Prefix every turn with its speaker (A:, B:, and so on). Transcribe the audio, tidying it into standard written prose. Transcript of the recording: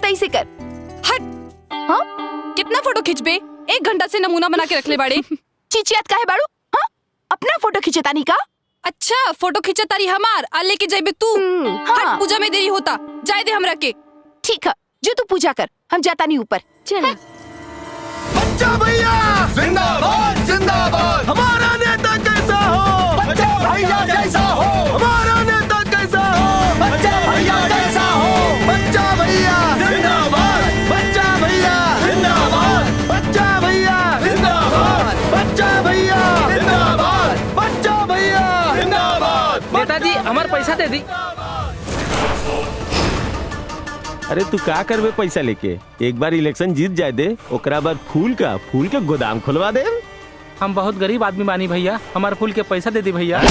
A: तो ऐसे कर।
B: हट।
A: हाँ
B: कितना फोटो खिंचबे? 1 घंटा से नमूना बना के रख ले बाड़े।
A: चिचियात काहे बाड़ू? हाँ अपना फोटो खिंचतानी का?
B: अच्छा फोटो खिंचा तारी हमार आ लेके जाइबे तू।
A: हाँ।
B: हट, पूजा में देरी होता, जाए दे हमरा के।
A: ठीक है जो तू पूजा कर, हम जाता नहीं ऊपर। चल।
C: बच्चा भैया जिंदाबाद जिंदाबाद, हमारा नेता कैसा हो, बच्चा भैया जैसा हो, हमारा नेता कैसा हो, बच्चा भैया जैसा हो, बच्चा भैया जिंदाबाद, बच्चा भैया जिंदाबाद, बच्चा भैया जिंदाबाद, बच्चा भैया जिंदाबाद, बच्चा भैया जिंदाबाद।
D: नेताजी हमार पैसा दे दी।
E: अरे तू का करबे पैसा लेके? एक बार इलेक्शन जीत जाए दे, ओकरा बाद फूल के गोदाम खुलवा दे।
D: हम बहुत गरीब आदमी बानी भैया, हमार फूल के पैसा दे दी भैया।